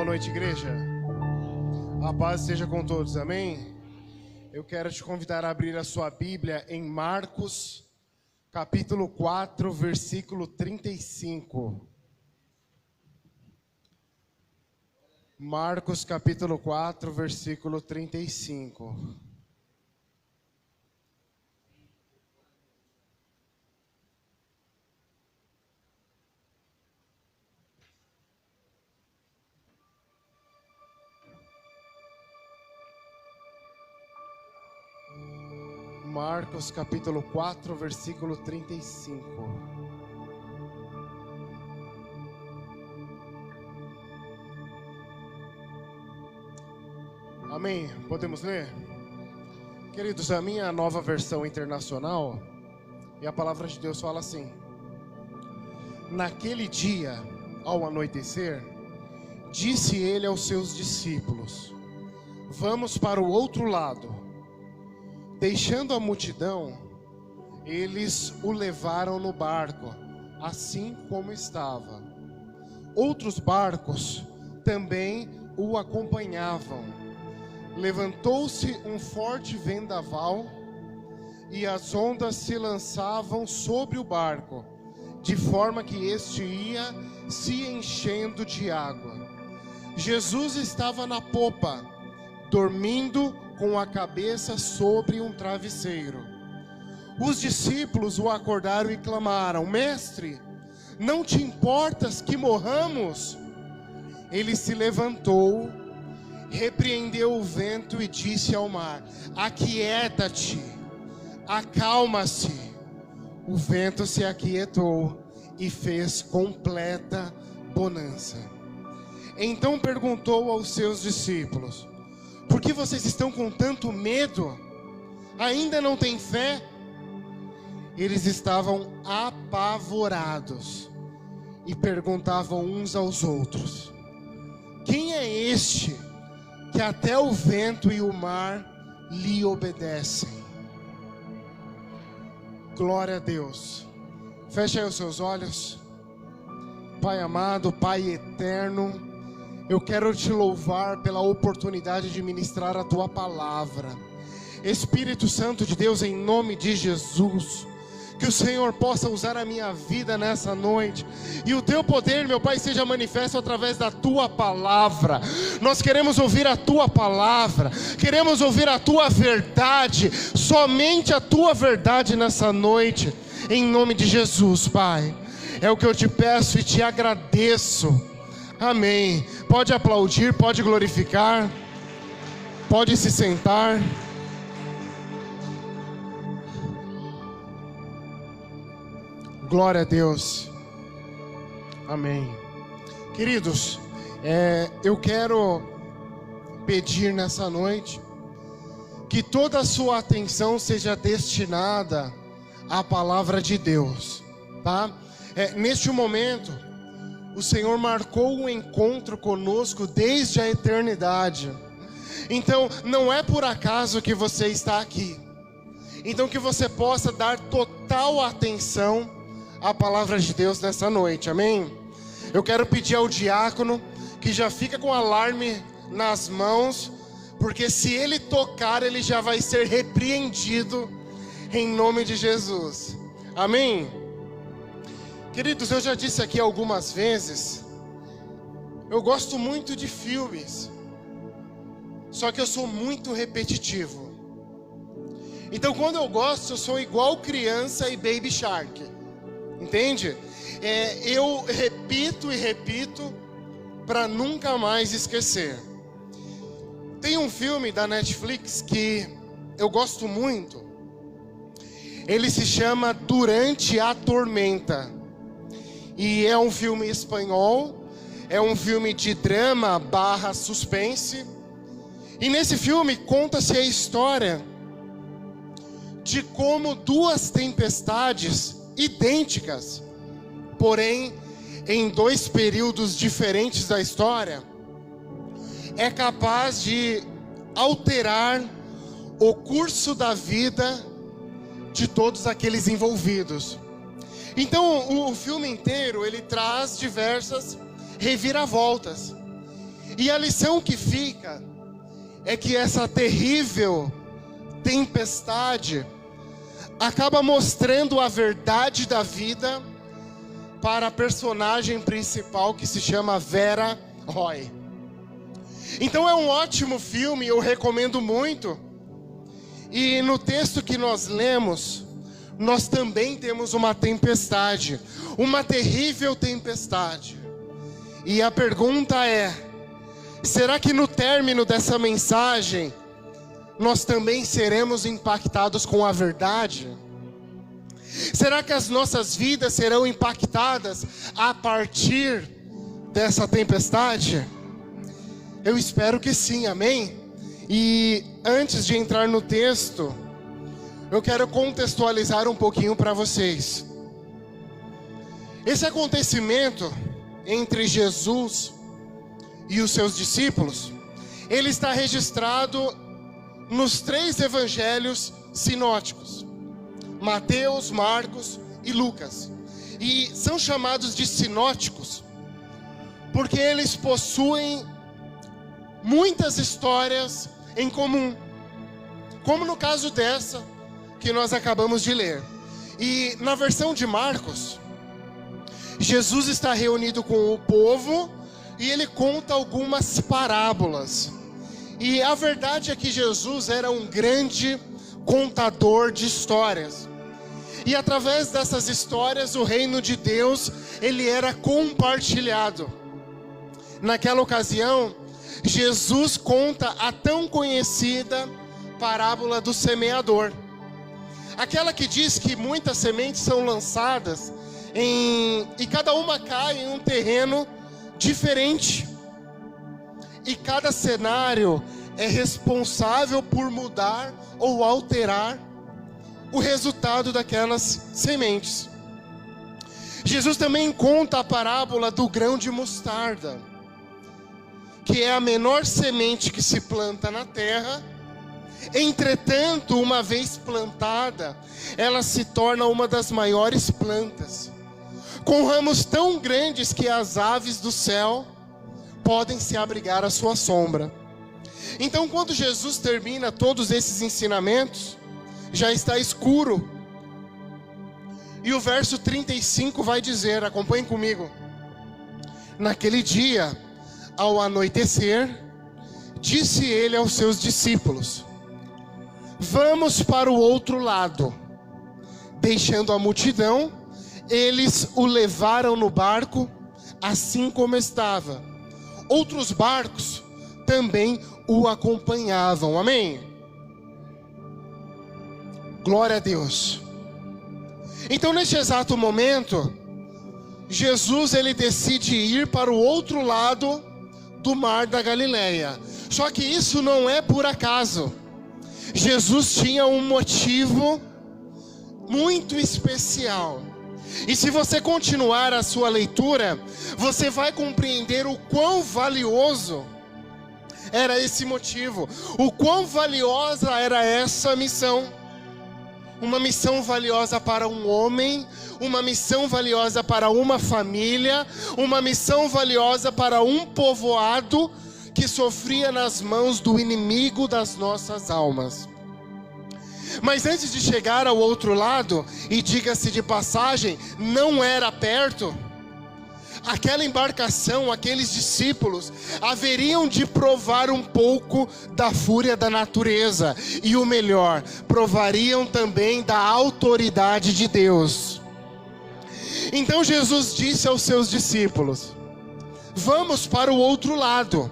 noite, igreja. A paz esteja com todos, amém? Eu quero te convidar a abrir a sua Bíblia em Marcos, capítulo 4, versículo 35. Marcos, capítulo 4, versículo 35. Marcos capítulo 4, versículo 35. Amém? Podemos ler? Queridos, a minha nova versão internacional, e a palavra de Deus fala assim: naquele dia, ao anoitecer, disse ele aos seus discípulos: vamos para o outro lado. Deixando a multidão, eles o levaram no barco, assim como estava. Outros barcos também o acompanhavam. Levantou-se um forte vendaval e as ondas se lançavam sobre o barco, de forma que este ia se enchendo de água. Jesus estava na popa, dormindo com a cabeça sobre um travesseiro. Os discípulos o acordaram e clamaram: Mestre, não te importas que morramos? Ele se levantou, repreendeu o vento e disse ao mar: aquieta-te, acalma-se. O vento se aquietou e fez completa bonança. Então perguntou aos seus discípulos: por que vocês estão com tanto medo? Ainda não têm fé? Eles estavam apavorados e perguntavam uns aos outros: quem é este que até o vento e o mar lhe obedecem? Glória a Deus. Feche aí os seus olhos. Pai amado, Pai eterno, eu quero te louvar pela oportunidade de ministrar a tua palavra. Espírito Santo de Deus, em nome de Jesus, que o Senhor possa usar a minha vida nessa noite, e o teu poder, meu Pai, seja manifesto através da tua palavra. Nós queremos ouvir a tua palavra, queremos ouvir a tua verdade, somente a tua verdade nessa noite, em nome de Jesus, Pai. É o que eu te peço e te agradeço. Amém. Pode aplaudir, pode glorificar, pode se sentar. Glória a Deus. Amém. Queridos, eu quero pedir nessa noite que toda a sua atenção seja destinada à palavra de Deus, tá? Neste momento, o Senhor marcou um encontro conosco desde a eternidade. Então, não é por acaso que você está aqui. Então, que você possa dar total atenção à palavra de Deus nessa noite, amém? Eu quero pedir ao diácono que já fica com o alarme nas mãos, porque se ele tocar, ele já vai ser repreendido em nome de Jesus, amém? Queridos, eu já disse aqui algumas vezes, eu gosto muito de filmes, só que eu sou muito repetitivo. Então quando eu gosto, eu sou igual criança e Baby Shark, entende? Eu repito e repito para nunca mais esquecer. Tem um filme da Netflix que eu gosto muito, ele se chama Durante a Tormenta. E é um filme espanhol, é um filme de drama / suspense. E nesse filme conta-se a história de como duas tempestades idênticas, porém em dois períodos diferentes da história, é capaz de alterar o curso da vida de todos aqueles envolvidos. Então o filme inteiro ele traz diversas reviravoltas. E a lição que fica é que essa terrível tempestade acaba mostrando a verdade da vida para a personagem principal, que se chama Vera Roy. Então é um ótimo filme, eu recomendo muito. E no texto que nós lemos, nós também temos uma tempestade, uma terrível tempestade. E a pergunta é: será que no término dessa mensagem nós também seremos impactados com a verdade? Será que as nossas vidas serão impactadas a partir dessa tempestade? Eu espero que sim, amém? E antes de entrar no texto, eu quero contextualizar um pouquinho para vocês. Esse acontecimento entre Jesus e os seus discípulos, ele está registrado nos 3 evangelhos sinóticos: Mateus, Marcos e Lucas. E são chamados de sinóticos porque eles possuem muitas histórias em comum, como no caso dessa que nós acabamos de ler. E na versão de Marcos, Jesus está reunido com o povo e ele conta algumas parábolas. E a verdade é que Jesus era um grande contador de histórias. E através dessas histórias, o reino de Deus, ele era compartilhado. Naquela ocasião, Jesus conta a tão conhecida parábola do semeador. Aquela que diz que muitas sementes são lançadas e cada uma cai em um terreno diferente. E cada cenário é responsável por mudar ou alterar o resultado daquelas sementes. Jesus também conta a parábola do grão de mostarda, que é a menor semente que se planta na terra. Entretanto, uma vez plantada, ela se torna uma das maiores plantas, com ramos tão grandes que as aves do céu podem se abrigar à sua sombra. Então, quando Jesus termina todos esses ensinamentos, já está escuro. E o verso 35 vai dizer, acompanhem comigo: naquele dia, ao anoitecer, disse ele aos seus discípulos: vamos para o outro lado. Deixando a multidão, eles o levaram no barco, assim como estava. Outros barcos também o acompanhavam. Amém? Glória a Deus. Então, neste exato momento, Jesus ele decide ir para o outro lado do mar da Galileia. Só que isso não é por acaso. Jesus tinha um motivo muito especial. E se você continuar a sua leitura, você vai compreender o quão valioso era esse motivo, o quão valiosa era essa missão. Uma missão valiosa para um homem, uma missão valiosa para uma família, uma missão valiosa para um povoado que sofria nas mãos do inimigo das nossas almas. Mas antes de chegar ao outro lado, e diga-se de passagem, não era perto, aquela embarcação, aqueles discípulos, haveriam de provar um pouco da fúria da natureza. E o melhor, provariam também da autoridade de Deus. Então Jesus disse aos seus discípulos: vamos para o outro lado.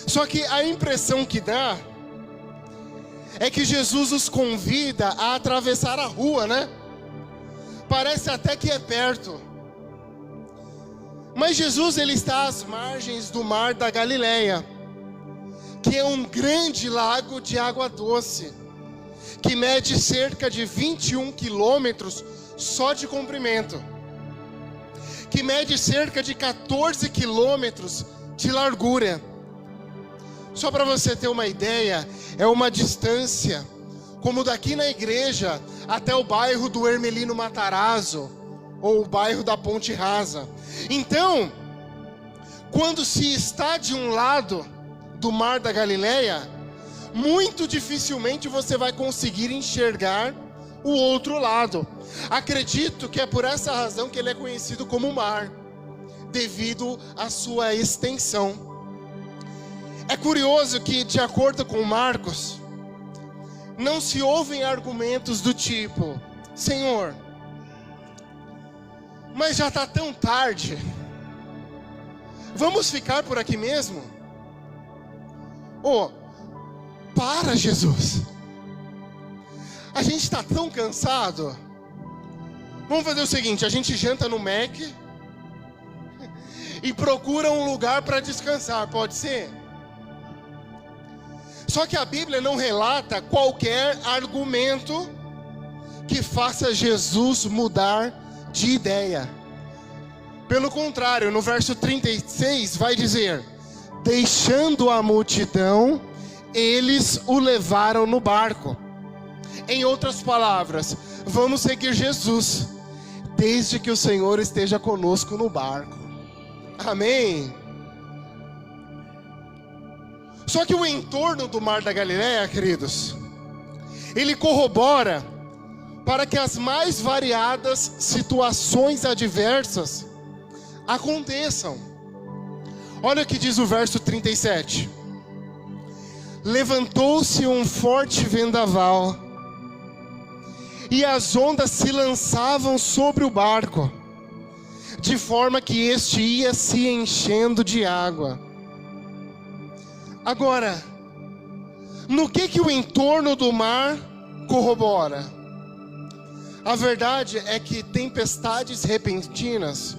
Só que a impressão que dá é que Jesus os convida a atravessar a rua, né? Parece até que é perto. Mas Jesus ele está às margens do mar da Galileia, que é um grande lago de água doce, que mede cerca de 21 quilômetros só de comprimento, que mede cerca de 14 quilômetros de largura. Só para você ter uma ideia, é uma distância como daqui na igreja até o bairro do Hermelino Matarazzo, ou o bairro da Ponte Rasa. Então, quando se está de um lado do mar da Galileia, muito dificilmente você vai conseguir enxergar o outro lado. Acredito que é por essa razão que ele é conhecido como mar, devido à sua extensão. É curioso que, de acordo com Marcos, não se ouvem argumentos do tipo: Senhor, mas já está tão tarde, vamos ficar por aqui mesmo? Para, Jesus, a gente está tão cansado. Vamos fazer o seguinte: a gente janta no Mac e procura um lugar para descansar, pode ser? Só que a Bíblia não relata qualquer argumento que faça Jesus mudar de ideia. Pelo contrário, no verso 36 vai dizer: deixando a multidão, eles o levaram no barco. Em outras palavras, vamos seguir Jesus, desde que o Senhor esteja conosco no barco. Amém? Só que o entorno do mar da Galileia, queridos, ele corrobora para que as mais variadas situações adversas aconteçam. Olha o que diz o verso 37. Levantou-se um forte vendaval, e as ondas se lançavam sobre o barco, de forma que este ia se enchendo de água. Agora, no que o entorno do mar corrobora? A verdade é que tempestades repentinas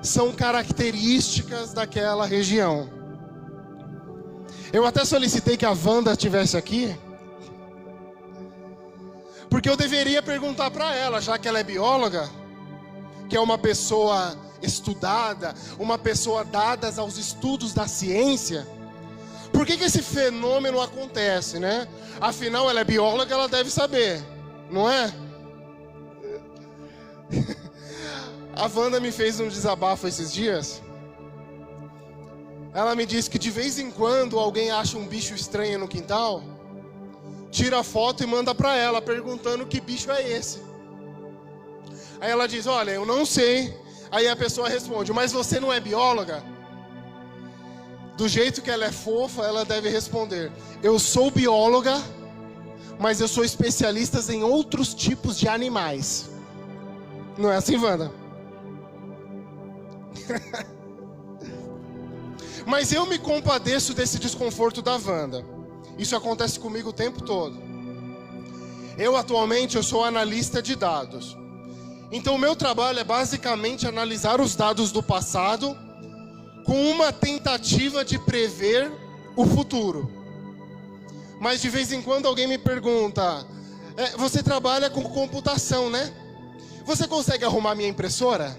são características daquela região. Eu até solicitei que a Wanda estivesse aqui, porque eu deveria perguntar para ela, já que ela é bióloga, que é uma pessoa estudada, uma pessoa dada aos estudos da ciência, por que esse fenômeno acontece, né? Afinal, ela é bióloga, ela deve saber, não é? A Wanda me fez um desabafo esses dias. Ela me disse que de vez em quando alguém acha um bicho estranho no quintal, tira a foto e manda para ela, perguntando que bicho é esse. Aí ela diz: olha, eu não sei. Aí a pessoa responde: mas você não é bióloga? Do jeito que ela é fofa, ela deve responder: eu sou bióloga, mas eu sou especialista em outros tipos de animais. Não é assim, Wanda? Mas eu me compadeço desse desconforto da Wanda. Isso acontece comigo o tempo todo. Atualmente eu sou analista de dados. Então o meu trabalho é basicamente analisar os dados do passado com uma tentativa de prever o futuro. Mas de vez em quando alguém me pergunta: você trabalha com computação, né? Você consegue arrumar minha impressora?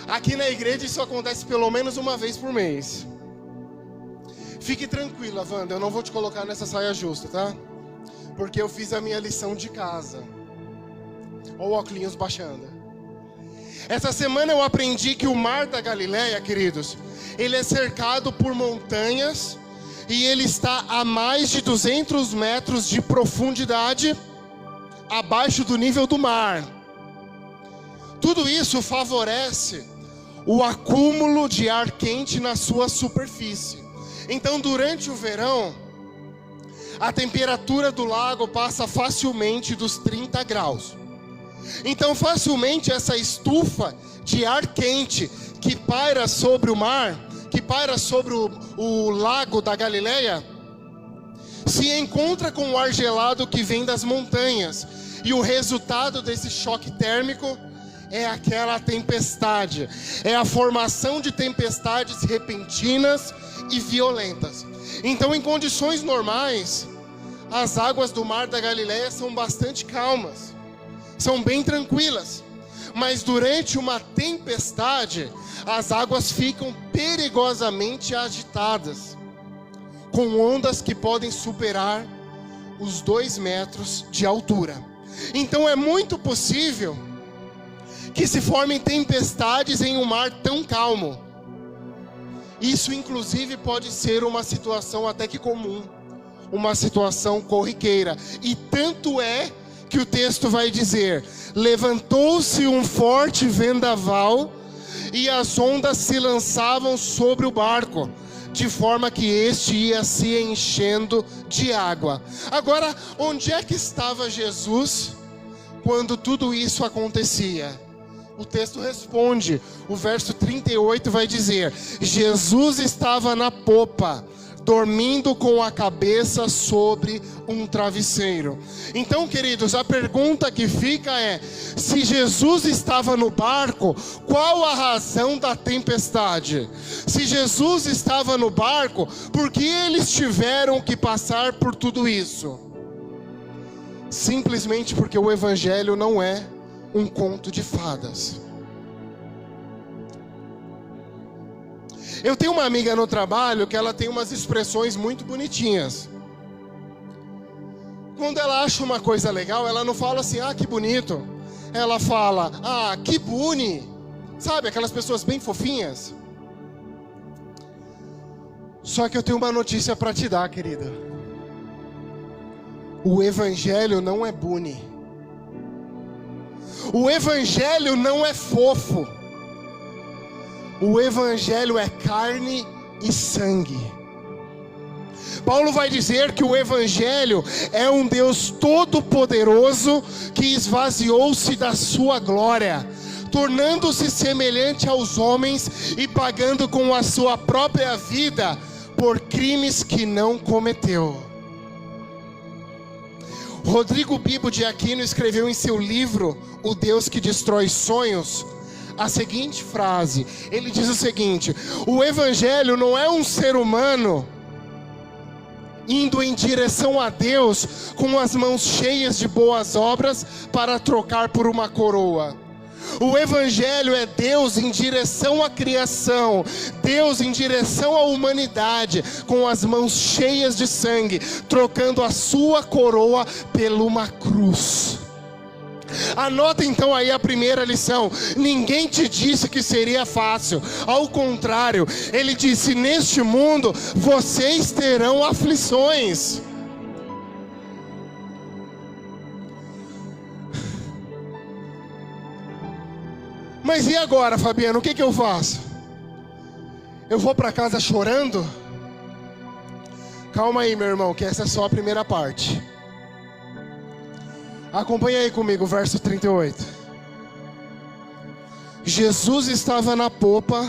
Aqui na igreja isso acontece pelo menos uma vez por mês. Fique tranquila, Wanda, eu não vou te colocar nessa saia justa, tá? Porque eu fiz a minha lição de casa. Olha o óculos baixando. Essa semana eu aprendi que o mar da Galileia, queridos, ele é cercado por montanhas e ele está a mais de 200 metros de profundidade abaixo do nível do mar. Tudo isso favorece o acúmulo de ar quente na sua superfície. Então, durante o verão, a temperatura do lago passa facilmente dos 30 graus. Então, facilmente essa estufa de ar quente que paira sobre o mar, que paira sobre o lago da Galileia, se encontra com o ar gelado que vem das montanhas. E o resultado desse choque térmico é aquela tempestade. É a formação de tempestades repentinas e violentas. Então, em condições normais, as águas do mar da Galileia são bastante calmas, são bem tranquilas. Mas durante uma tempestade, as águas ficam perigosamente agitadas, com ondas que podem superar os 2 metros de altura. Então é muito possível que se formem tempestades em um mar tão calmo. Isso inclusive pode ser uma situação até que comum, uma situação corriqueira. E tanto é que o texto vai dizer: levantou-se um forte vendaval e as ondas se lançavam sobre o barco, de forma que este ia se enchendo de água. Agora, onde é que estava Jesus quando tudo isso acontecia? O texto responde, o verso 38 vai dizer: Jesus estava na popa, dormindo com a cabeça sobre um travesseiro. Então, queridos, a pergunta que fica é: se Jesus estava no barco, qual a razão da tempestade? Se Jesus estava no barco, por que eles tiveram que passar por tudo isso? Simplesmente porque o Evangelho não é um conto de fadas. Eu tenho uma amiga no trabalho que ela tem umas expressões muito bonitinhas. Quando ela acha uma coisa legal, ela não fala assim, ah, que bonito. Ela fala, ah, que boni. Sabe, aquelas pessoas bem fofinhas. Só que eu tenho uma notícia para te dar, querida. O Evangelho não é boni. O Evangelho não é fofo. O Evangelho é carne e sangue. Paulo vai dizer que o Evangelho é um Deus todo-poderoso que esvaziou-se da sua glória, tornando-se semelhante aos homens e pagando com a sua própria vida por crimes que não cometeu. Rodrigo Bibo de Aquino escreveu em seu livro O Deus que Destrói Sonhos a seguinte frase. Ele diz o seguinte: o Evangelho não é um ser humano indo em direção a Deus com as mãos cheias de boas obras para trocar por uma coroa. O Evangelho é Deus em direção à criação, Deus em direção à humanidade, com as mãos cheias de sangue, trocando a sua coroa por uma cruz. Anota então aí a primeira lição: ninguém te disse que seria fácil, ao contrário, ele disse: neste mundo vocês terão aflições. Mas e agora, Fabiano, o que eu faço? Eu vou para casa chorando? Calma aí, meu irmão, que essa é só a primeira parte. Acompanha aí comigo o verso 38. Jesus estava na popa,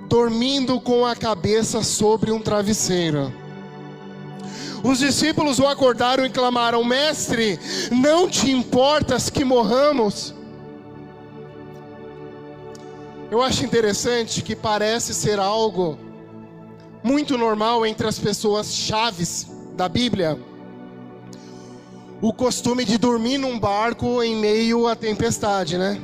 dormindo com a cabeça sobre um travesseiro. Os discípulos o acordaram e clamaram: mestre, não te importas que morramos? Eu acho interessante que parece ser algo muito normal entre as pessoas chaves da Bíblia, o costume de dormir num barco em meio à tempestade, né?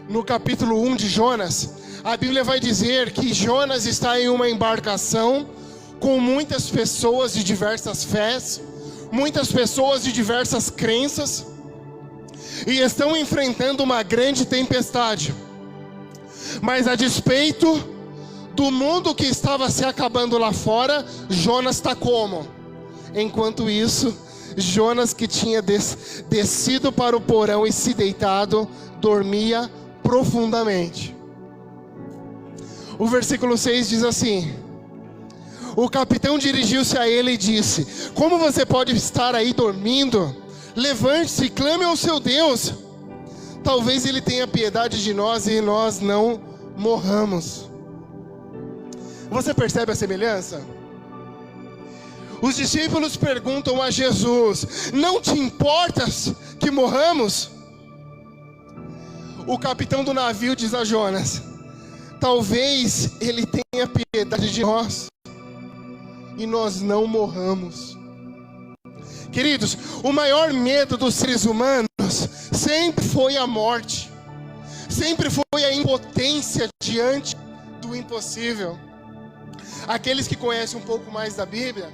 No capítulo 1 de Jonas, a Bíblia vai dizer que Jonas está em uma embarcação com muitas pessoas de diversas fés, muitas pessoas de diversas crenças, e estão enfrentando uma grande tempestade. Mas a despeito do mundo que estava se acabando lá fora, Jonas está como? Enquanto isso, Jonas, que tinha descido para o porão e se deitado, dormia profundamente. O versículo 6 diz assim: o capitão dirigiu-se a ele e disse: como você pode estar aí dormindo? Levante-se e clame ao seu Deus. Talvez ele tenha piedade de nós e nós não morramos. Você percebe a semelhança? Os discípulos perguntam a Jesus: não te importas que morramos? O capitão do navio diz a Jonas: talvez ele tenha piedade de nós e nós não morramos. Queridos, o maior medo dos seres humanos sempre foi a morte, sempre foi a impotência diante do impossível. Aqueles que conhecem um pouco mais da Bíblia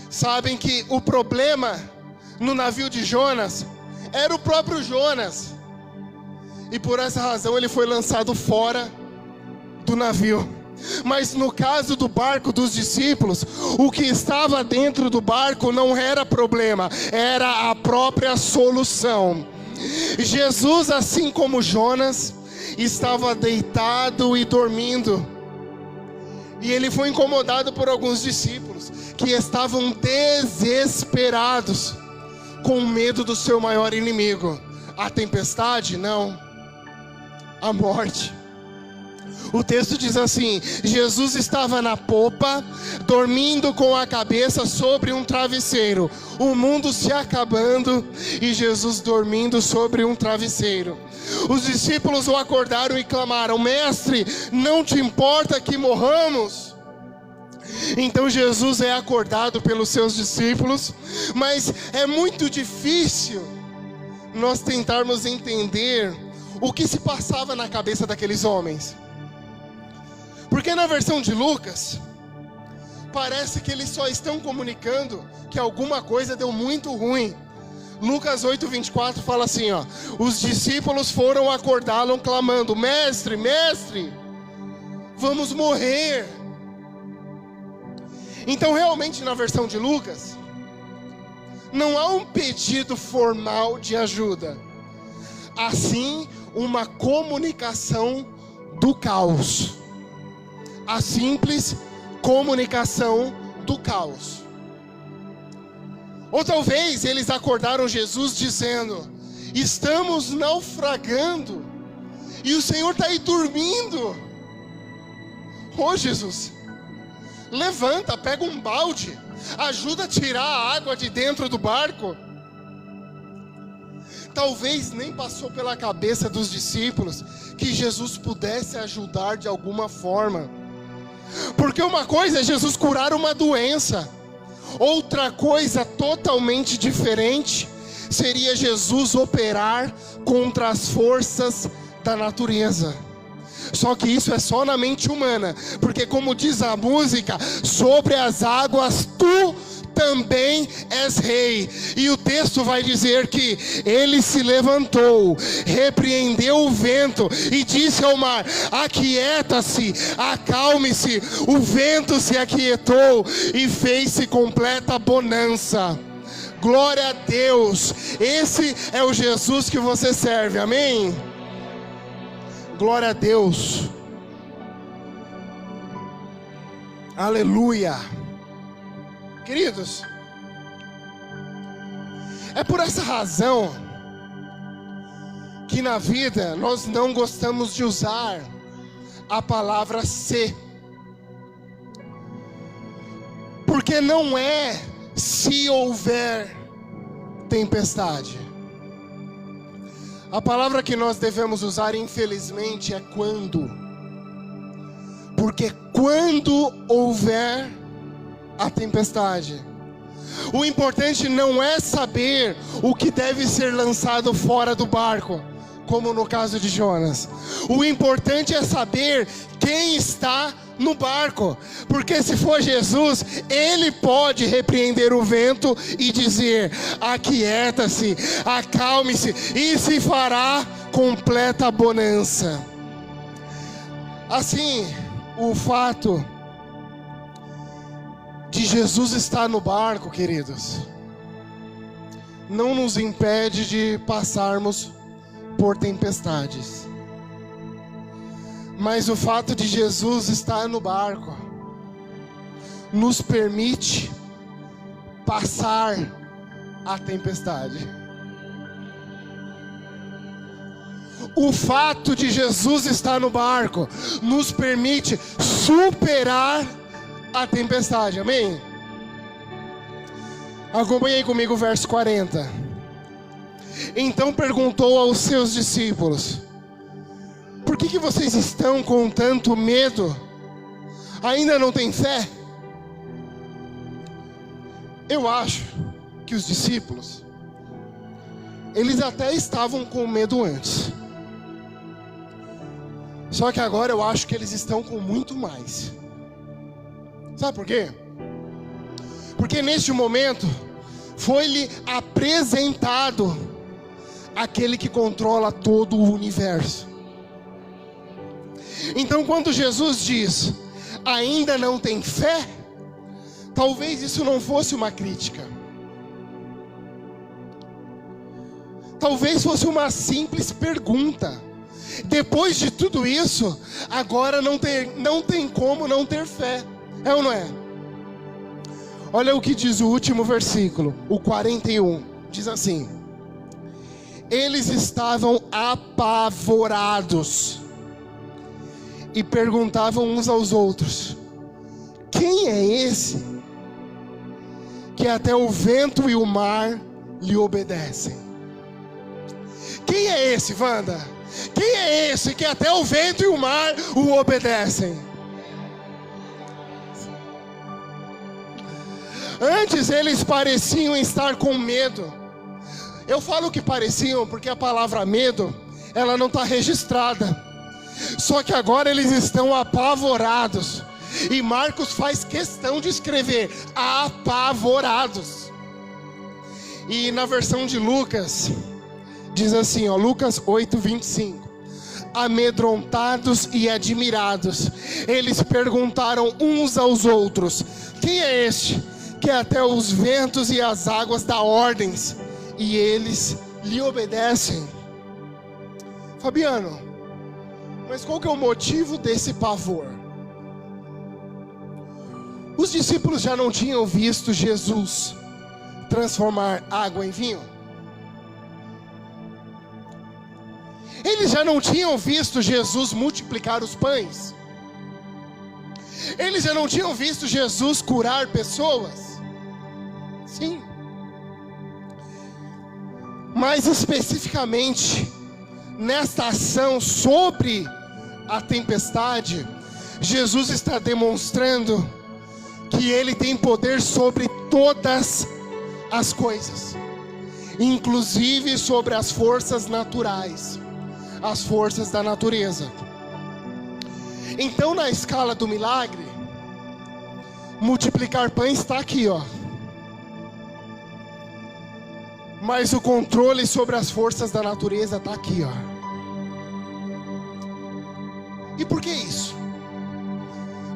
sabem que o problema no navio de Jonas era o próprio Jonas. e por essa razão ele foi lançado fora do navio. Mas no caso do barco dos discípulos, o que estava dentro do barco não era problema, era a própria solução. Jesus, assim como Jonas, estava deitado e dormindo. E ele foi incomodado por alguns discípulos que estavam desesperados, com medo do seu maior inimigo. A tempestade? Não. A morte. O texto diz assim: Jesus estava na popa, dormindo com a cabeça sobre um travesseiro. O mundo se acabando e Jesus dormindo sobre um travesseiro. Os discípulos o acordaram e clamaram: Mestre, não te importa que morramos? Então Jesus é acordado pelos seus discípulos, mas é muito difícil nós tentarmos entender o que se passava na cabeça daqueles homens. Porque na versão de Lucas, parece que eles só estão comunicando que alguma coisa deu muito ruim. Lucas 8:24 fala assim, ó: os discípulos foram acordá-lo clamando: Mestre, mestre, vamos morrer. Então realmente na versão de Lucas, não há um pedido formal de ajuda, assim uma comunicação do caos. A simples comunicação do caos. Ou talvez eles acordaram Jesus dizendo: estamos naufragando e o Senhor está aí dormindo. Ô Jesus, levanta, pega um balde, ajuda a tirar a água de dentro do barco. Talvez nem passou pela cabeça dos discípulos que Jesus pudesse ajudar de alguma forma. Porque uma coisa é Jesus curar uma doença, outra coisa totalmente diferente seria Jesus operar contra as forças da natureza. Só que isso é só na mente humana, porque como diz a música, sobre as águas tu também és rei. E o texto vai dizer que ele se levantou, repreendeu o vento e disse ao mar: aquieta-se, acalme-se. O vento se aquietou e fez-se completa bonança. Glória a Deus. Esse é o Jesus que você serve, amém? Glória a Deus. Aleluia. Queridos, é por essa razão que na vida nós não gostamos de usar a palavra se. Porque não é se houver tempestade. A palavra que nós devemos usar, infelizmente, é quando. Porque quando houver a tempestade, o importante não é saber o que deve ser lançado fora do barco, como no caso de Jonas. O importante é saber quem está no barco, porque se for Jesus, ele pode repreender o vento e dizer: aquieta-se, acalme-se, e se fará completa bonança. Assim, o fato de Jesus estar no barco, queridos, não nos impede de passarmos por tempestades. Mas o fato de Jesus estar no barco nos permite passar a tempestade. O fato de Jesus estar no barco nos permite superar a tempestade, amém? Acompanhem comigo o verso 40. Então perguntou aos seus discípulos: por que vocês estão com tanto medo? Ainda não têm fé? Eu acho que os discípulos, eles até estavam com medo antes. Só que agora eu acho que eles estão com muito mais. Sabe por quê? Porque neste momento foi-lhe apresentado aquele que controla todo o universo. Então, quando Jesus diz, ainda não tem fé, talvez isso não fosse uma crítica. Talvez fosse uma simples pergunta. Depois de tudo isso, agora não tem como não ter fé. É ou não é? Olha o que diz o último versículo, o 41. Diz assim: eles estavam apavorados e perguntavam uns aos outros: quem é esse que até o vento e o mar lhe obedecem? Quem é esse, Wanda? Quem é esse que até o vento e o mar o obedecem? Antes eles pareciam estar com medo. Eu falo que pareciam porque a palavra medo, ela não está registrada. Só que agora eles estão apavorados. E Marcos faz questão de escrever apavorados. E na versão de Lucas, diz assim, ó, Lucas 8:25. Amedrontados e admirados, eles perguntaram uns aos outros: quem é este que até os ventos e as águas dá ordens e eles lhe obedecem? Fabiano, mas qual que é o motivo desse pavor? Os discípulos já não tinham visto Jesus transformar água em vinho? Eles já não tinham visto Jesus multiplicar os pães? Eles já não tinham visto Jesus curar pessoas? Sim. Mais especificamente, nesta ação sobre a tempestade, Jesus está demonstrando que Ele tem poder sobre todas as coisas, inclusive sobre as forças naturais, as forças da natureza. Então, na escala do milagre, multiplicar pães está aqui, ó. Mas o controle sobre as forças da natureza está aqui, ó. E por que isso?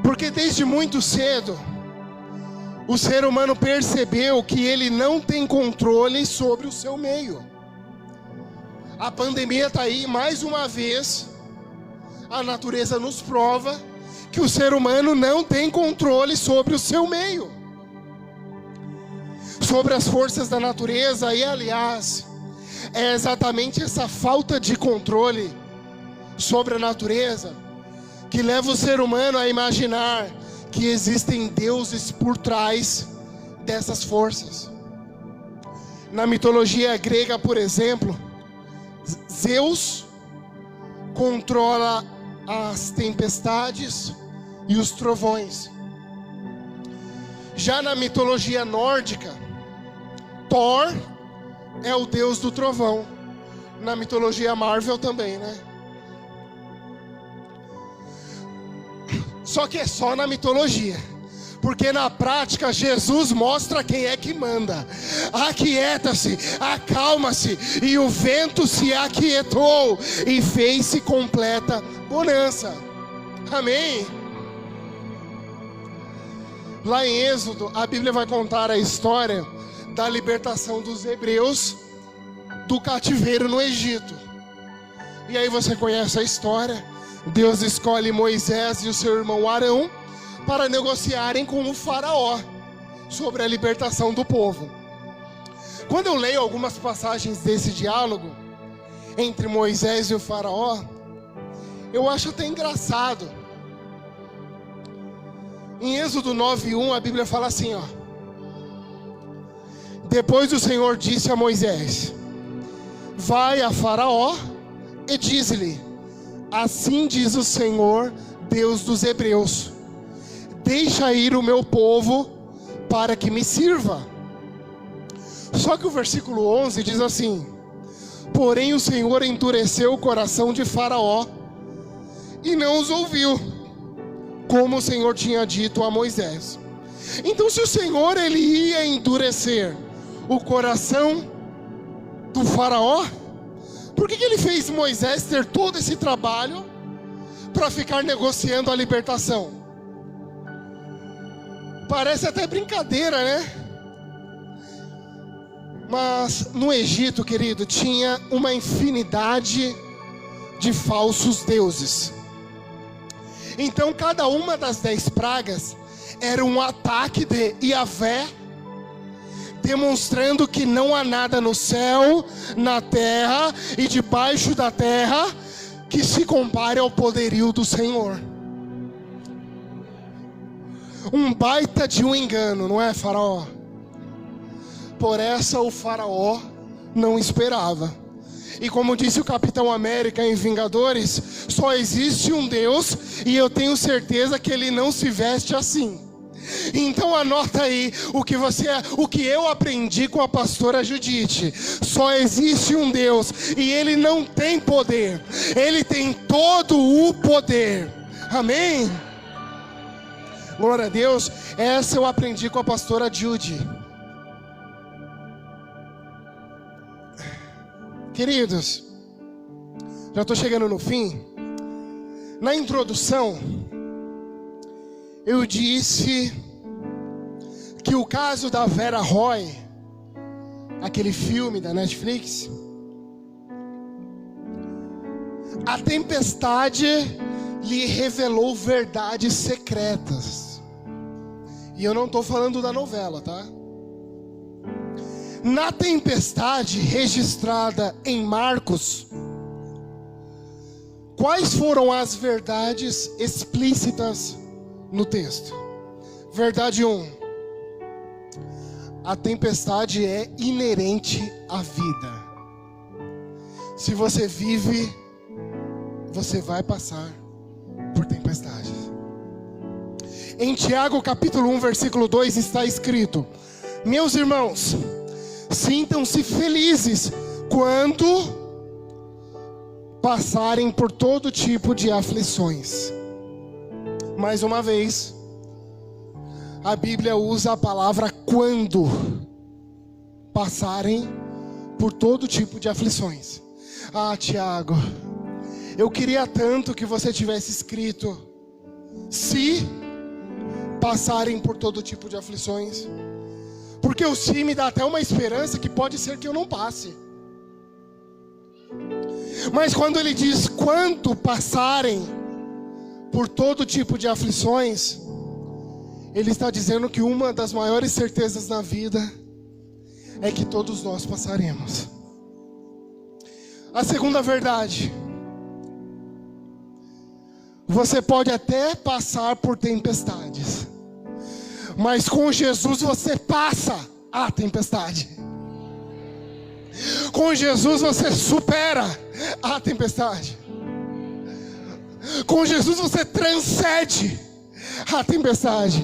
Porque desde muito cedo, o ser humano percebeu que ele não tem controle sobre o seu meio. A pandemia está aí, mais uma vez, a natureza nos prova que o ser humano não tem controle sobre o seu meio, sobre as forças da natureza. E aliás, é exatamente essa falta de controle sobre a natureza que leva o ser humano a imaginar que existem deuses por trás dessas forças. Na mitologia grega, por exemplo, Zeus controla as tempestades e os trovões. Já na mitologia nórdica, Thor é o deus do trovão. Na mitologia Marvel também, né? Só que é só na mitologia, porque na prática Jesus mostra quem é que manda. Aquieta-se, acalma-se, e o vento se aquietou e fez-se completa bonança. Amém? Lá em Êxodo, a Bíblia vai contar a história da libertação dos hebreus do cativeiro no Egito. E aí você conhece a história. Deus escolhe Moisés e o seu irmão Arão para negociarem com o faraó sobre a libertação do povo. Quando eu leio algumas passagens desse diálogo entre Moisés e o faraó, eu acho até engraçado. Em Êxodo 9:1 a Bíblia fala assim, ó: depois o Senhor disse a Moisés: vai a faraó e diz-lhe: assim diz o Senhor, Deus dos hebreus, deixa ir o meu povo para que me sirva. Só que o versículo 11 diz assim: porém o Senhor endureceu o coração de Faraó e não os ouviu, como o Senhor tinha dito a Moisés. Então, se o Senhor ele ia endurecer o coração do Faraó, Por que ele fez Moisés ter todo esse trabalho para ficar negociando a libertação? Parece até brincadeira, né? Mas no Egito, querido, tinha uma infinidade de falsos deuses. Então cada uma das 10 pragas era um ataque de Yahvé, demonstrando que não há nada no céu, na terra e debaixo da terra que se compare ao poderio do Senhor. Um baita de um engano, não é, Faraó? Por essa o Faraó não esperava. E como disse o Capitão América em Vingadores, só existe um Deus e eu tenho certeza que ele não se veste assim. Então anota aí o que eu aprendi com a pastora Judite. Só existe um Deus e ele não tem poder. Ele tem todo o poder. Amém? Glória a Deus. Essa eu aprendi com a pastora Judy. Queridos, já estou chegando no fim. Na introdução, eu disse que o caso da Vera Roy, aquele filme da Netflix, a tempestade lhe revelou verdades secretas. E eu não estou falando da novela, tá? Na tempestade registrada em Marcos, quais foram as verdades explícitas no texto? Verdade 1: a tempestade é inerente à vida. Se você vive, você vai passar por tempestades. Em Tiago capítulo 1, versículo 2 está escrito: meus irmãos, sintam-se felizes quando passarem por todo tipo de aflições. Mais uma vez, a Bíblia usa a palavra quando passarem por todo tipo de aflições. Ah, Tiago, eu queria tanto que você tivesse escrito se passarem por todo tipo de aflições. Porque o se me dá até uma esperança que pode ser que eu não passe. Mas quando ele diz quando passarem por todo tipo de aflições, ele está dizendo que uma das maiores certezas na vida é que todos nós passaremos. A segunda verdade: você pode até passar por tempestades, mas com Jesus você passa a tempestade. Com Jesus você supera a tempestade. Com Jesus você transcende a tempestade.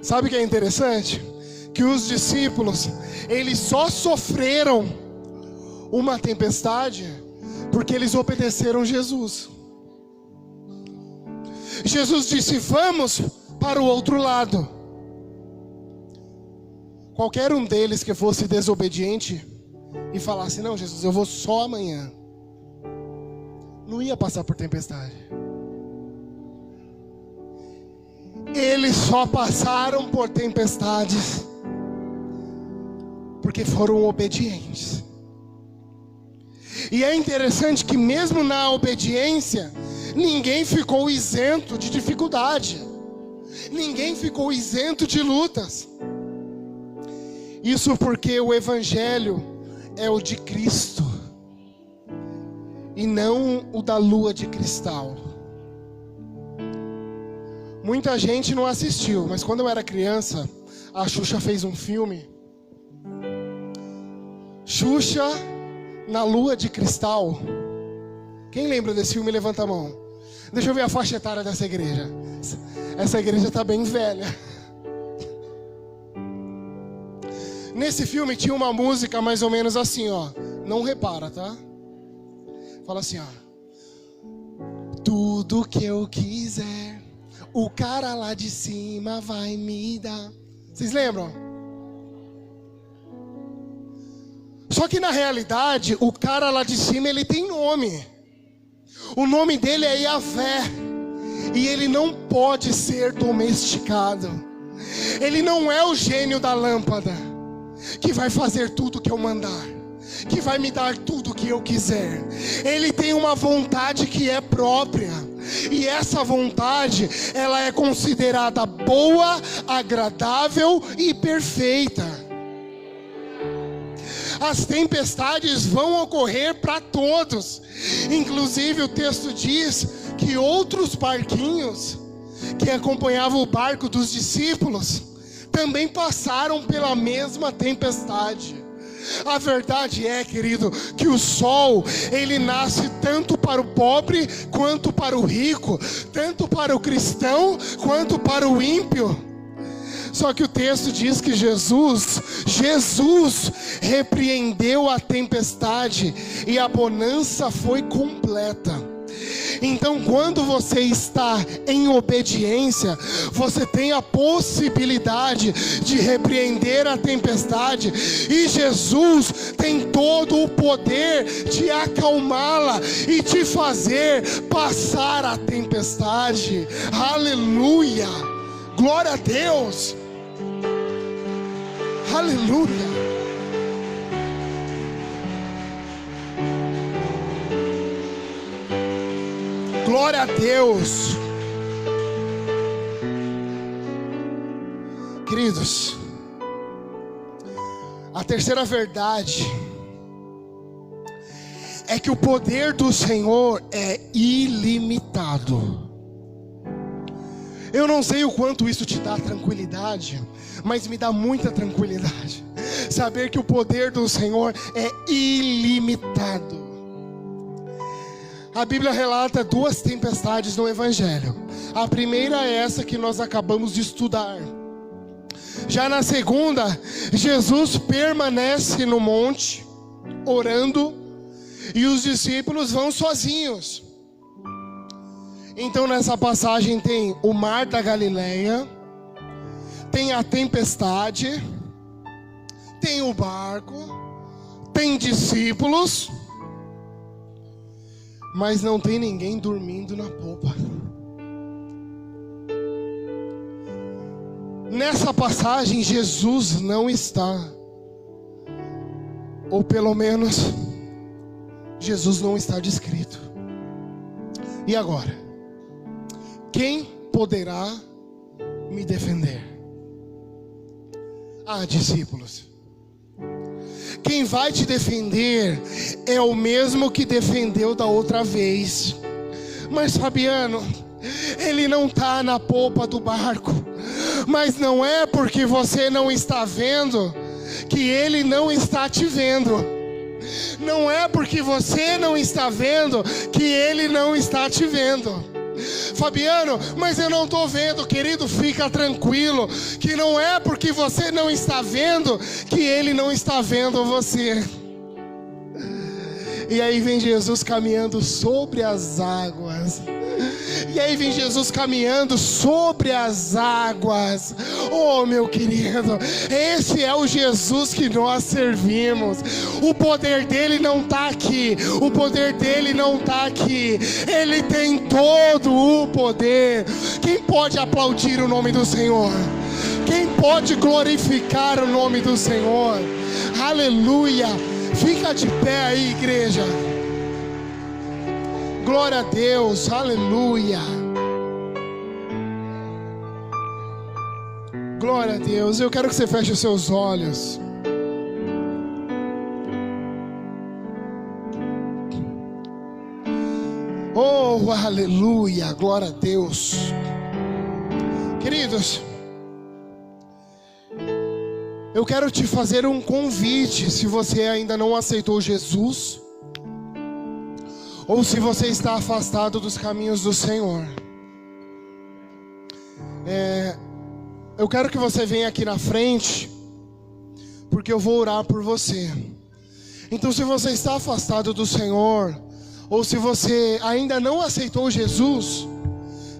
Sabe o que é interessante? Que os discípulos, eles só sofreram uma tempestade porque eles obedeceram Jesus. Jesus disse: vamos para o outro lado. Qualquer um deles que fosse desobediente e falasse: não, Jesus, eu vou só amanhã, não ia passar por tempestade. Eles só passaram por tempestades porque foram obedientes. E é interessante que mesmo na obediência, ninguém ficou isento de dificuldade. Ninguém ficou isento de lutas. Isso porque o Evangelho é o de Cristo e não o da lua de cristal. Muita gente não assistiu, mas quando eu era criança, a Xuxa fez um filme, Xuxa na lua de cristal. Quem lembra desse filme, levanta a mão. Deixa eu ver a faixa etária dessa igreja. Essa igreja está bem velha. Nesse filme tinha uma música mais ou menos assim, ó. Não repara, tá? Fala assim, ó: tudo que eu quiser, o cara lá de cima vai me dar. Vocês lembram? Só que na realidade, o cara lá de cima, ele tem nome. O nome dele é Yahvé. E ele não pode ser domesticado. Ele não é o gênio da lâmpada que vai fazer tudo que eu mandar, que vai me dar tudo que eu quiser. Ele tem uma vontade que é própria. E essa vontade, ela é considerada boa, agradável e perfeita. As tempestades vão ocorrer para todos. Inclusive o texto diz que outros barquinhos que acompanhavam o barco dos discípulos também passaram pela mesma tempestade. A verdade é, querido, que o sol, ele nasce tanto para o pobre quanto para o rico, tanto para o cristão quanto para o ímpio. Só que o texto diz que Jesus repreendeu a tempestade e a bonança foi completa. Então, quando você está em obediência, você tem a possibilidade de repreender a tempestade, e Jesus tem todo o poder de acalmá-la e de fazer passar a tempestade. Aleluia! Glória a Deus! Aleluia! Glória a Deus! Queridos, a terceira verdade é que o poder do Senhor é ilimitado. Eu não sei o quanto isso te dá tranquilidade, mas me dá muita tranquilidade saber que o poder do Senhor é ilimitado. A Bíblia relata duas tempestades no Evangelho. A primeira é essa que nós acabamos de estudar. Já na segunda, Jesus permanece no monte, orando, e os discípulos vão sozinhos. Então nessa passagem tem o mar da Galileia, tem a tempestade, tem o barco, tem discípulos, mas não tem ninguém dormindo na popa. Nessa passagem Jesus não está, ou pelo menos Jesus não está descrito. E agora? Quem poderá me defender? Ah, discípulos, quem vai te defender é o mesmo que defendeu da outra vez. Mas Fabiano, ele não está na popa do barco. Mas não é porque você não está vendo que ele não está te vendo. Não é porque você não está vendo que ele não está te vendo. Fabiano, mas eu não estou vendo. Querido, fica tranquilo, que não é porque você não está vendo que ele não está vendo você. E aí vem Jesus caminhando sobre as águas. E aí vem Jesus caminhando sobre as águas. Oh, meu querido, esse é o Jesus que nós servimos. O poder dele não está aqui. O poder dele não está aqui. Ele tem todo o poder. Quem pode aplaudir o nome do Senhor? Quem pode glorificar o nome do Senhor? Aleluia! Fica de pé aí, igreja. Glória a Deus, aleluia. Glória a Deus. Eu quero que você feche os seus olhos. Oh, aleluia, glória a Deus. Queridos, eu quero te fazer um convite. Se você ainda não aceitou Jesus, ou se você está afastado dos caminhos do Senhor, eu quero que você venha aqui na frente, porque eu vou orar por você. Então, se você está afastado do Senhor, ou se você ainda não aceitou Jesus,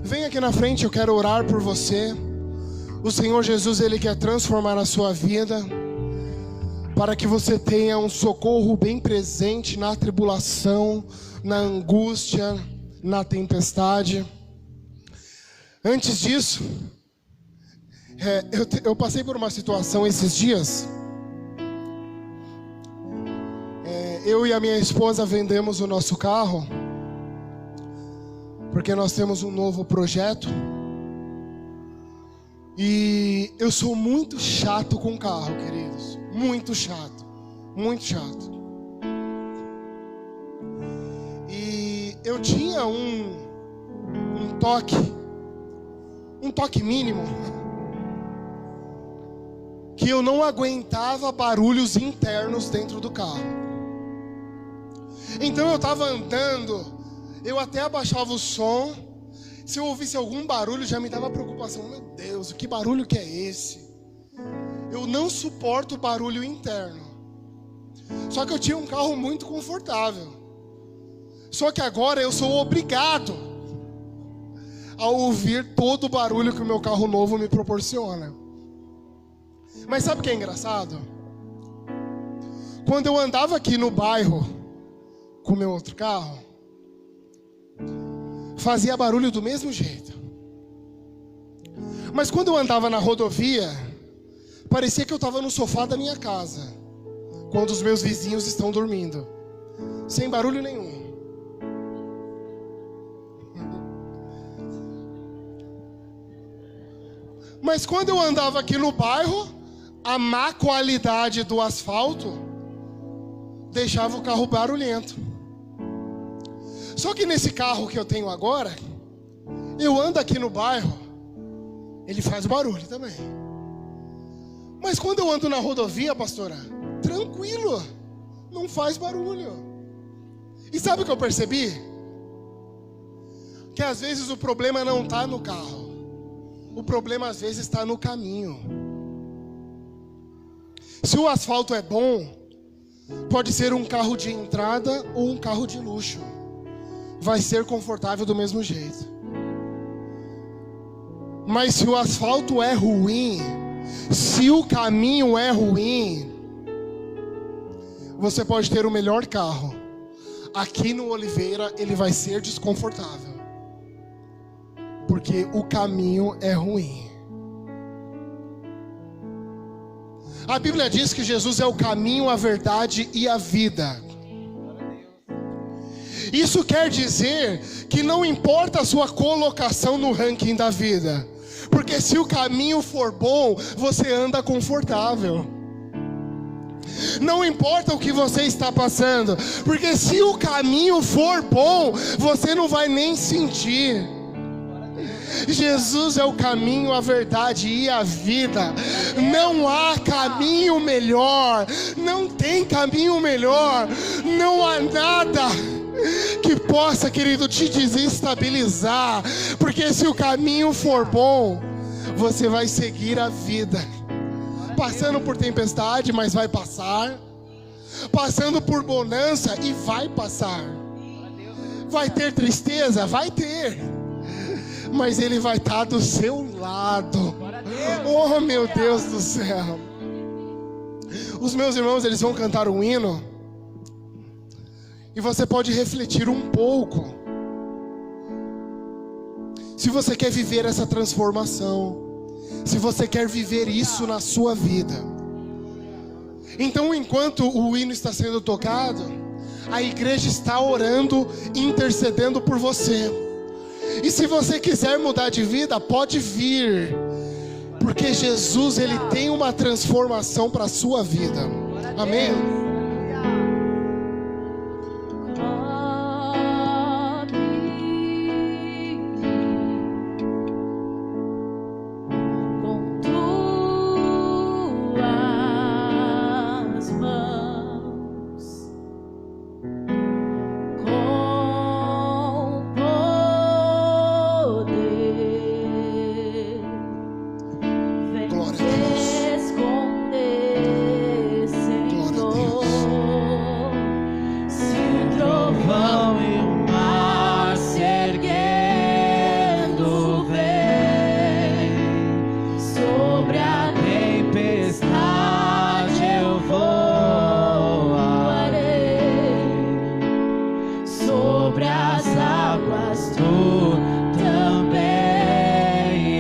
vem aqui na frente, eu quero orar por você. O Senhor Jesus, Ele quer transformar a sua vida. para que você tenha um socorro bem presente na tribulação, na angústia, na tempestade. Antes disso, eu passei por uma situação esses dias. Eu e a minha esposa vendemos o nosso carro, porque nós temos um novo projeto. E eu sou muito chato com carro, queridos. Muito chato. Muito chato. E eu tinha um toque mínimo, que eu não aguentava barulhos internos dentro do carro. Então eu estava andando, eu até abaixava o som. Se eu ouvisse algum barulho, já me dava preocupação. Meu Deus, que barulho que é esse? Eu não suporto barulho interno. Só que eu tinha um carro muito confortável. Só que agora eu sou obrigado a ouvir todo o barulho que o meu carro novo me proporciona. Mas sabe o que é engraçado? Quando eu andava aqui no bairro com o meu outro carro, fazia barulho do mesmo jeito. Mas quando eu andava na rodovia, parecia que eu estava no sofá da minha casa, quando os meus vizinhos estão dormindo, sem barulho nenhum. Mas quando eu andava aqui no bairro, a má qualidade do asfalto deixava o carro barulhento. Só que nesse carro que eu tenho agora, eu ando aqui no bairro, ele faz barulho também. Mas quando eu ando na rodovia, pastora, tranquilo, não faz barulho. E sabe o que eu percebi? Que às vezes o problema não está no carro. O problema às vezes está no caminho. Se o asfalto é bom, pode ser um carro de entrada ou um carro de luxo. Vai ser confortável do mesmo jeito. Mas se o asfalto é ruim, se o caminho é ruim, você pode ter o melhor carro. Aqui no Oliveira ele vai ser desconfortável, porque o caminho é ruim. A Bíblia diz que Jesus é o caminho, a verdade e a vida. Isso quer dizer que não importa a sua colocação no ranking da vida, porque se o caminho for bom, você anda confortável. Não importa o que você está passando, porque se o caminho for bom, você não vai nem sentir. Jesus é o caminho, a verdade e a vida. Não há caminho melhor. Não tem caminho melhor. Não há nada que possa, querido, te desestabilizar. Porque se o caminho for bom, você vai seguir a vida. Passando por tempestade, mas vai passar. Passando por bonança e vai passar. Vai ter tristeza? Vai ter. Mas Ele vai estar do seu lado. Oh, meu Deus do céu. Os meus irmãos, eles vão cantar um hino. E você pode refletir um pouco. Se você quer viver essa transformação, se você quer viver isso na sua vida. Então, enquanto o hino está sendo tocado, a igreja está orando, intercedendo por você. E se você quiser mudar de vida, pode vir, porque Jesus, Ele tem uma transformação para a sua vida. Amém? Glória a Deus. sobre as águas tu também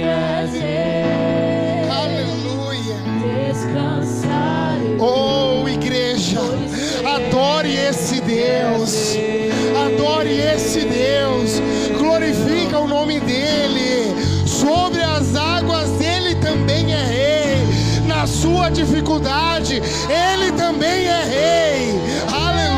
és rei. Aleluia. Descansarei. Oh, igreja, adore esse Deus. Adore esse Deus. Glorifica o nome dele. Sobre as águas ele também é rei. Na sua dificuldade ele também é rei. Aleluia.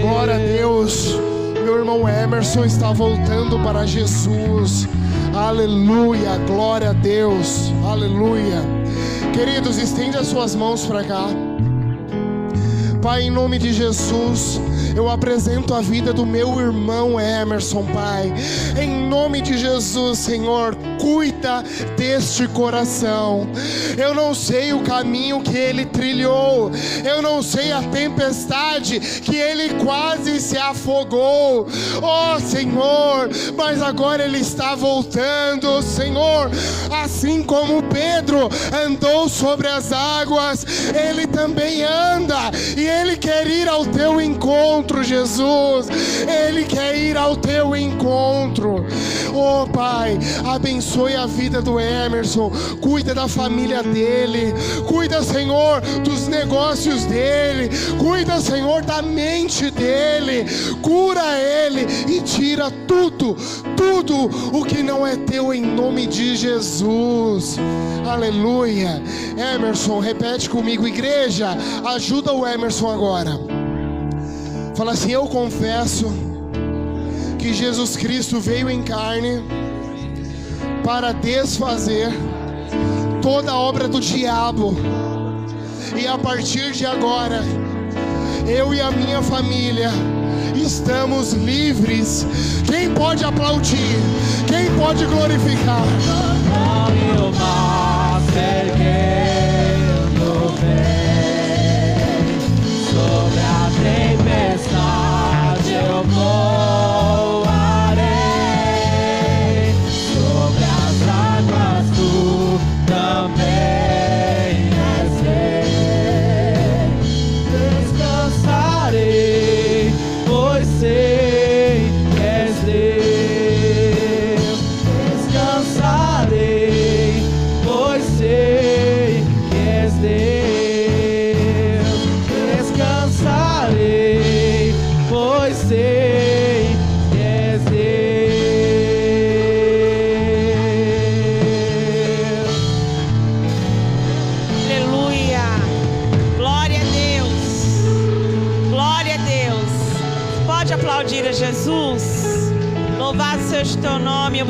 Glória a Deus. Emerson está voltando para Jesus. Aleluia, glória a Deus. Aleluia. Queridos, estende as suas mãos para cá. Pai, em nome de Jesus, eu apresento a vida do meu irmão Emerson, Pai. Em nome de Jesus, Senhor, cuida deste coração. Eu não sei o caminho que ele trilhou, eu não sei a tempestade que ele quase se afogou, oh Senhor, mas agora ele está voltando, Senhor. Assim como Pedro andou sobre as águas, ele também anda, e ele quer ir ao teu encontro, Jesus. Ele quer ir ao teu encontro. Oh Pai, abençoe a vida do Emerson, cuida da família dele, cuida, Senhor, dos negócios dele, cuida, Senhor, da mente dele, cura ele e tira tudo o que não é teu, em nome de Jesus. Aleluia. Emerson, repete comigo, igreja, ajuda o Emerson agora. Fala assim: eu confesso que Jesus Cristo veio em carne para desfazer toda a obra do diabo, e a partir de agora eu e a minha família estamos livres. Quem pode aplaudir? Quem pode glorificar? E o mar se erguendo vem, sobre a tempestade eu voarei, sobre as águas tu também és rei. Descansarei, pois sei que és Deus. Descansarei, pois sei que és Deus. Descansarei, pois sei que és Deus. Aleluia, glória a Deus, glória a Deus. Pode aplaudir a Jesus, louvado seja o teu nome.